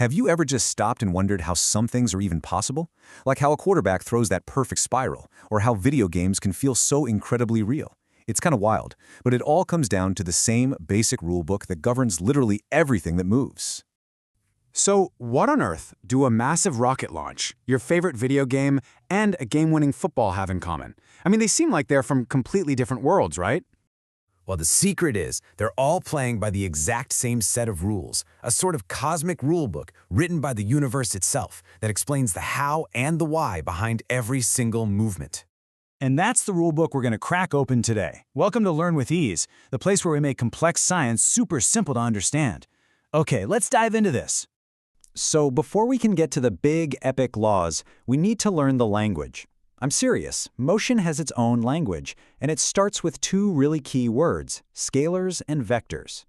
Have you ever just stopped and wondered how some things are even possible? Like how a quarterback throws that perfect spiral, or how video games can feel so incredibly real. It's kind of wild, but it all comes down to the same basic rulebook that governs literally everything that moves. So, what on earth do a massive rocket launch, your favorite video game, and a game-winning football have in common? I mean, they seem like they're from completely different worlds, right? Well, the secret is they're all playing by the exact same set of rules, a sort of cosmic rulebook written by the universe itself that explains the how and the why behind every single movement. And that's the rulebook we're going to crack open today. Welcome to Learn with Ease, the place where we make complex science super simple to understand. Okay, let's dive into this. So before we can get to the big, epic laws, we need to learn the language. I'm serious, motion has its own language, and it starts with two really key words, scalars and vectors.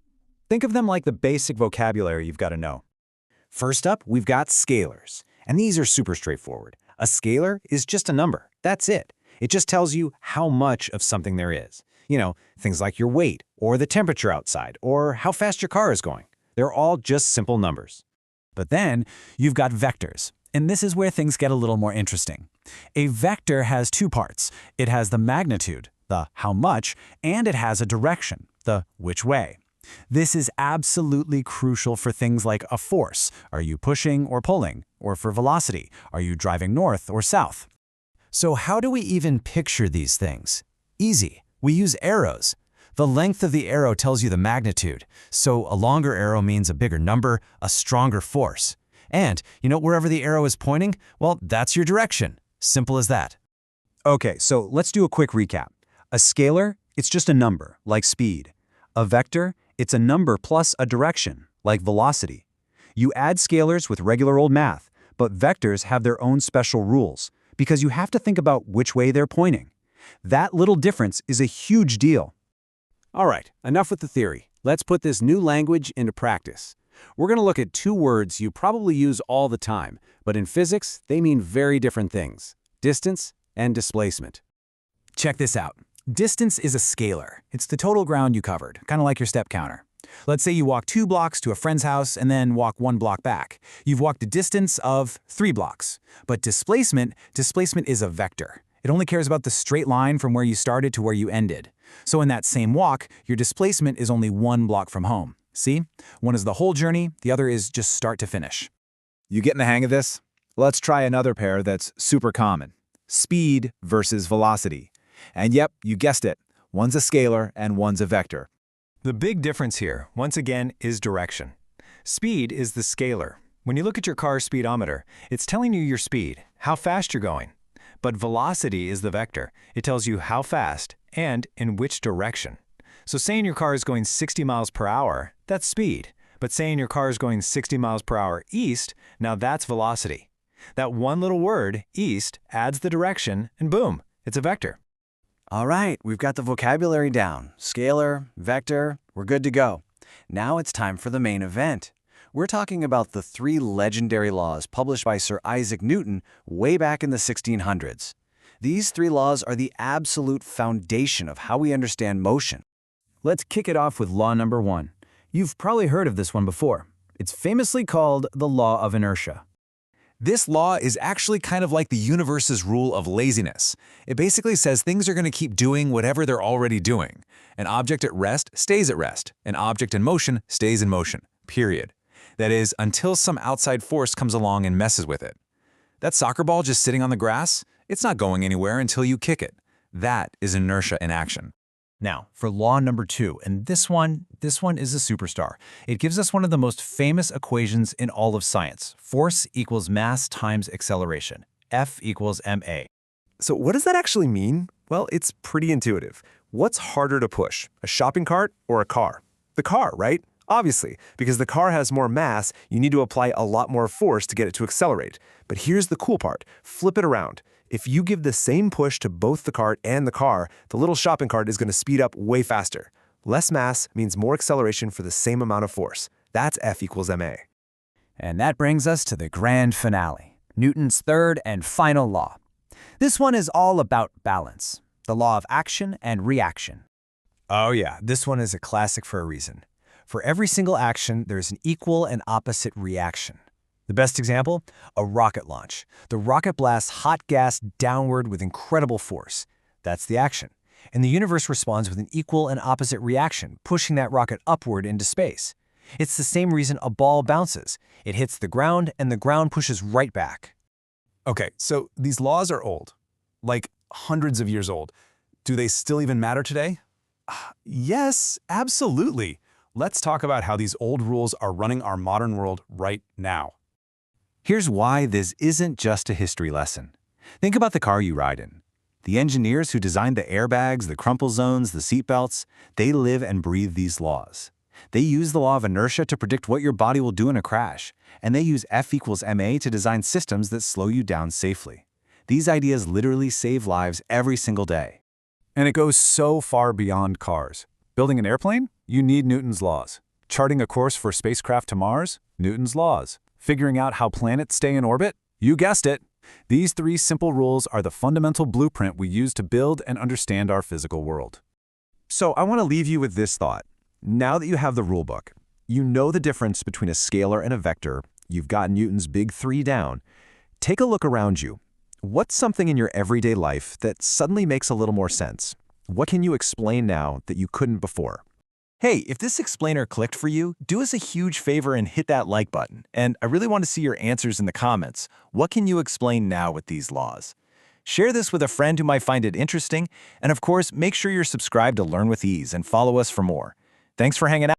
Think of them like the basic vocabulary you've got to know. First up, we've got scalars, and these are super straightforward. A scalar is just a number. That's it. It just tells you how much of something there is. You know, things like your weight, or the temperature outside, or how fast your car is going. They're all just simple numbers. But then you've got vectors, and this is where things get a little more interesting. A vector has two parts. It has the magnitude, the how much, and it has a direction, the which way. This is absolutely crucial for things like a force. Are you pushing or pulling? Or for velocity, are you driving north or south? So how do we even picture these things? Easy. We use arrows. The length of the arrow tells you the magnitude, so a longer arrow means a bigger number, a stronger force. And, wherever the arrow is pointing, well, that's your direction. Simple as that. Okay, so let's do a quick recap. A scalar, it's just a number, like speed. A vector, it's a number plus a direction, like velocity. You add scalars with regular old math, but vectors have their own special rules, because you have to think about which way they're pointing. That little difference is a huge deal. All right, enough with the theory. Let's put this new language into practice. We're going to look at two words you probably use all the time, but in physics, they mean very different things: distance and displacement. Check this out. Distance is a scalar. It's the total ground you covered, kind of like your step counter. Let's say you walk 2 blocks to a friend's house and then walk 1 block back. You've walked a distance of 3 blocks. But displacement is a vector. It only cares about the straight line from where you started to where you ended. So in that same walk, your displacement is only 1 block from home. See? One is the whole journey, the other is just start to finish. You getting the hang of this? Let's try another pair that's super common. Speed versus velocity. And yep, you guessed it. One's a scalar and one's a vector. The big difference here, once again, is direction. Speed is the scalar. When you look at your car's speedometer, it's telling you your speed, how fast you're going. But velocity is the vector. It tells you how fast and in which direction. So saying your car is going 60 miles per hour, that's speed. But saying your car is going 60 miles per hour east, now that's velocity. That one little word, east, adds the direction, and boom, it's a vector. All right, we've got the vocabulary down. Scalar, vector, we're good to go. Now it's time for the main event. We're talking about the 3 legendary laws published by Sir Isaac Newton way back in the 1600s. These 3 laws are the absolute foundation of how we understand motion. Let's kick it off with law number 1. You've probably heard of this one before. It's famously called the law of inertia. This law is actually kind of like the universe's rule of laziness. It basically says things are going to keep doing whatever they're already doing. An object at rest stays at rest. An object in motion stays in motion, period. That is, until some outside force comes along and messes with it. That soccer ball just sitting on the grass, it's not going anywhere until you kick it. That is inertia in action. Now, for law number 2, and this one is a superstar. It gives us one of the most famous equations in all of science. Force equals mass times acceleration. F equals ma. So what does that actually mean? Well, it's pretty intuitive. What's harder to push, a shopping cart or a car? The car, right? Obviously, because the car has more mass, you need to apply a lot more force to get it to accelerate. But here's the cool part. Flip it around. If you give the same push to both the cart and the car, the little shopping cart is going to speed up way faster. Less mass means more acceleration for the same amount of force. That's F equals ma. And that brings us to the grand finale, Newton's third and final law. This one is all about balance, the law of action and reaction. Oh yeah, this one is a classic for a reason. For every single action, there's an equal and opposite reaction. The best example? A rocket launch. The rocket blasts hot gas downward with incredible force. That's the action. And the universe responds with an equal and opposite reaction, pushing that rocket upward into space. It's the same reason a ball bounces. It hits the ground, and the ground pushes right back. Okay, so these laws are old, like hundreds of years old. Do they still even matter today? Yes, absolutely. Let's talk about how these old rules are running our modern world right now. Here's why this isn't just a history lesson. Think about the car you ride in. The engineers who designed the airbags, the crumple zones, the seatbelts, they live and breathe these laws. They use the law of inertia to predict what your body will do in a crash, and they use F equals ma to design systems that slow you down safely. These ideas literally save lives every single day. And it goes so far beyond cars. Building an airplane? You need Newton's laws. Charting a course for a spacecraft to Mars? Newton's laws. Figuring out how planets stay in orbit? You guessed it. These 3 simple rules are the fundamental blueprint we use to build and understand our physical world. So I want to leave you with this thought. Now that you have the rulebook, you know the difference between a scalar and a vector, you've got Newton's big 3 down, take a look around you. What's something in your everyday life that suddenly makes a little more sense? What can you explain now that you couldn't before? Hey, if this explainer clicked for you, do us a huge favor and hit that like button. And I really want to see your answers in the comments. What can you explain now with these laws? Share this with a friend who might find it interesting. And of course, make sure you're subscribed to Learn with Ease and follow us for more. Thanks for hanging out.